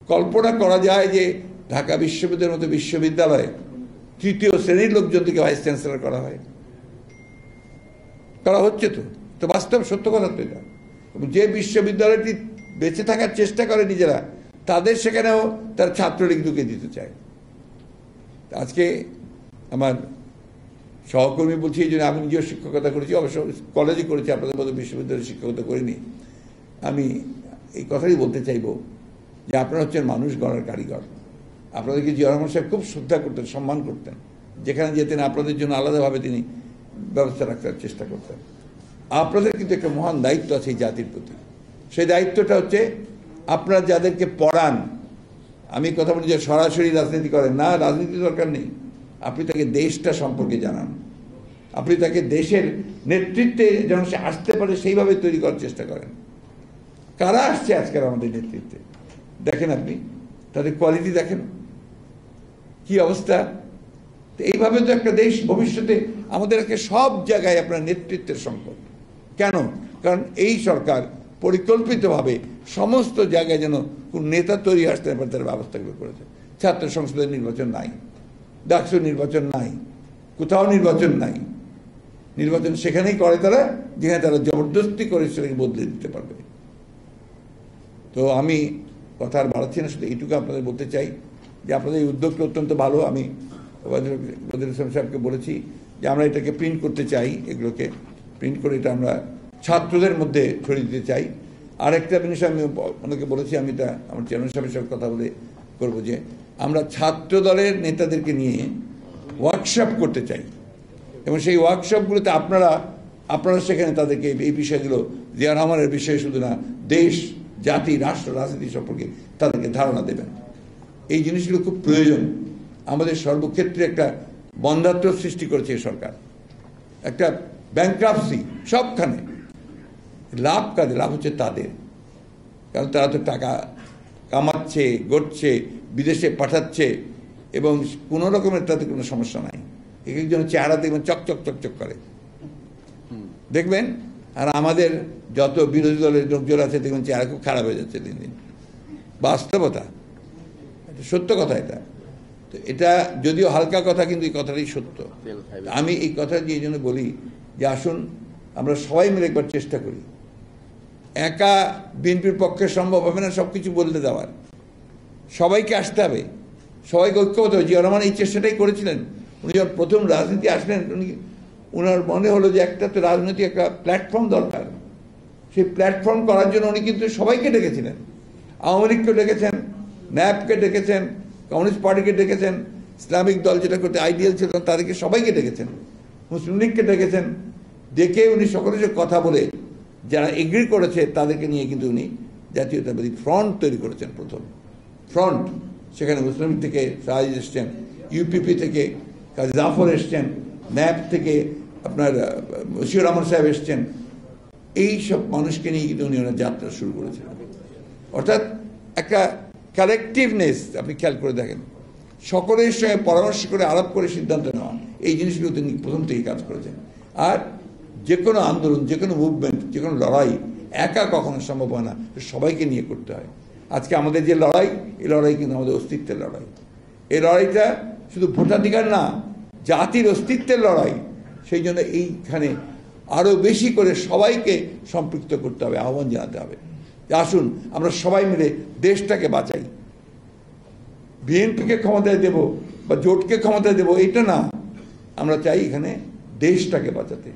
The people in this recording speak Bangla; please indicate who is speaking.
Speaker 1: কল্পনা করা যায় যে ঢাকা বিশ্ববিদ্যালয়ের মতো বিশ্ববিদ্যালয়ে তৃতীয় শ্রেণীর লোকজন থেকে ভাইস চ্যান্সেলর করা হয়? করা হচ্ছে তো বাস্তব সত্য কথা তো এটা। যে বিশ্ববিদ্যালয়টি বেঁচে থাকার চেষ্টা করে নিজেরা, তাদের সেখানেও তার ছাত্রলীগ ঢুকে দিতে চায়। আজকে আমার সহকর্মী বলছি, এই জন্য আমি নিজেও শিক্ষকতা করেছি, অবশ্য কলেজে করেছি, আপনাদের মতো বিশ্ববিদ্যালয়ে শিক্ষকতা করিনি। আমি এই কথাই বলতে চাইব যে আপনারা হচ্ছেন মানুষ গড়ার কারিগর। আপনাদেরকে জিয়া রহমান সাহেব খুব শ্রদ্ধা করতেন, সম্মান করতেন। যেখানে যেতেন আপনাদের জন্য আলাদাভাবে তিনি ব্যবস্থা রাখার চেষ্টা করতেন। আপনাদের কিন্তু একটা মহান দায়িত্ব আছে এই জাতির প্রতি। সেই দায়িত্বটা হচ্ছে আপনারা যাদেরকে পড়ান, আমি কথা বলি যে সরাসরি রাজনীতি করেন না, রাজনীতি দরকার নেই, আপনি তাকে দেশটা সম্পর্কে জানান, আপনি তাকে দেশের নেতৃত্বে যেন সে আসতে পারে সেইভাবে তৈরি করার চেষ্টা করেন। কারা আসছে আজকাল আমাদের নেতৃত্বে দেখেন, আপনি তাদের কোয়ালিটি দেখেন কি অবস্থা। এইভাবে তো একটা দেশ ভবিষ্যতে আমাদেরকে সব জায়গায় আপনার নেতৃত্বের সংকট। কেন? কারণ এই সরকার পরিকল্পিতভাবে সমস্ত জায়গায় যেন কোন নেতা তৈরি আসতে পারে তার ব্যবস্থাগুলো করেছে। ছাত্র সংসদের নির্বাচন নাই, ডাকসুর নির্বাচন নাই, কোথাও নির্বাচন নাই। নির্বাচন সেখানেই করে তারা যেখানে তারা জবরদস্তি করে সেটাকে বদলে দিতে পারবে। তো আমি কথা আর বাড়াচ্ছি না, শুধু এইটুকু আপনাদের বলতে চাই যে আপনাদের এই উদ্যোগটা অত্যন্ত ভালো। আমি বদিরুল ইসলাম সাহেবকে বলেছি যে আমরা এটাকে প্রিন্ট করতে চাই, এগুলোকে প্রিন্ট করে এটা আমরা ছাত্রদের মধ্যে ছড়িয়ে দিতে চাই। আরেকটা জিনিস আমি অনেকে বলেছি, আমি এটা আমার চেয়ারম্যান সাহেবের সঙ্গে কথা বলে করবো যে আমরা ছাত্র দলের নেতাদেরকে নিয়ে ওয়ার্কশপ করতে চাই, এবং সেই ওয়ার্কশপগুলোতে আপনারা সেখানে তাদেরকে এই বিষয়গুলো, জিয়া রহমানের বিষয়ে শুধু না, দেশ, জাতি, রাষ্ট্র, রাজনীতি সম্পর্কে তাদেরকে ধারণা দেবেন। এই জিনিসগুলো খুব প্রয়োজন। আমাদের সর্বক্ষেত্রে একটা বন্ধাত্ম সৃষ্টি করেছে এই সরকার, একটা ব্যাংক্রাপসি সবখানে। লাভ কাদের? লাভ হচ্ছে তাদের, কারণ তারা তো টাকা কামাচ্ছে, গড়ছে, বিদেশে পাঠাচ্ছে, এবং কোনো রকমের তাদের কোনো সমস্যা নাই। এক একজনের চেহারা দেখবেন চকচক চকচক করে, দেখবেন। আর আমাদের যত বিরোধী দলের লোকজন আছে দেখবেন চেহারা খুব খারাপ হয়ে যাচ্ছে দিন দিন। বাস্তবতা, সত্য কথা এটা। তো এটা যদিও হালকা কথা, কিন্তু এই কথাটাই সত্য। আমি এই কথা যে এই জন্য বলি যে আসুন আমরা সবাই মিলে একবার চেষ্টা করি। একা বিএনপির পক্ষে সম্ভব হবে না সব কিছু বলতে দেওয়ার, সবাইকে আসতে হবে, সবাইকে ঐক্যবদ্ধ হবে। জিয়া রহমান এই চেষ্টাটাই করেছিলেন। উনি যখন প্রথম রাজনীতি আসলেন, উনার মনে হলো যে একটা তো রাজনৈতিক একটা প্ল্যাটফর্ম দরকার। সেই প্ল্যাটফর্ম করার জন্য উনি কিন্তু সবাইকে ডেকেছিলেন। আওয়ামী লীগকে ডেকেছেন, ন্যাপকে ডেকেছেন, কমিউনিস্ট পার্টিকে ডেকেছেন, ইসলামিক দল যেটা করতে আইডিয়াল ছিল তাদেরকে সবাইকে ডেকেছেন, মুসলিম লীগকে ডেকেছেন। ডেকে উনি সকলের সাথে কথা বলে যারা এগ্রি করেছে তাদেরকে নিয়ে কিন্তু উনি জাতীয়তাবাদী ফ্রন্ট তৈরি করেছেন। প্রথম ফ্রন্ট, সেখানে মুসলিম লীগ থেকে শাহিদ এসছেন, ইউপিপি থেকে কাজী জাফর এসছেন, ন্যাপ থেকে আপনার মশিউর রহমান সাহেব এসছেন। এই সব মানুষকে নিয়ে কিন্তু উনি ওনার যাত্রা শুরু করেছিলেন। অর্থাৎ একটা কালেকটিভনেস আপনি খেয়াল করে দেখেন, সকলের সঙ্গে পরামর্শ করে আলাপ করে সিদ্ধান্ত নেওয়া, এই জিনিসগুলো তিনি প্রথম থেকেই কাজ করেছেন। আর যে কোনো আন্দোলন, যে কোনো মুভমেন্ট, যে কোনো লড়াই একা কখনো সম্ভব হয় না, সবাইকে নিয়ে করতে হয়। আজকে আমাদের যে লড়াই, এই লড়াই কিন্তু আমাদের অস্তিত্বের লড়াই। এই লড়াইটা শুধু ভোটাধিকার না, জাতির অস্তিত্বের লড়াই। সেই জন্য এইখানে আরও বেশি করে সবাইকে সম্পৃক্ত করতে হবে, আহ্বান জানাতে হবে যে আসুন আমরা সবাই মিলে দেশটাকে বাঁচাই। বিএনপিকে ক্ষমতায় দেব বা জোটকে ক্ষমতায় দেব, এটা না, আমরা চাই এখানে দেশটাকে বাঁচাতে।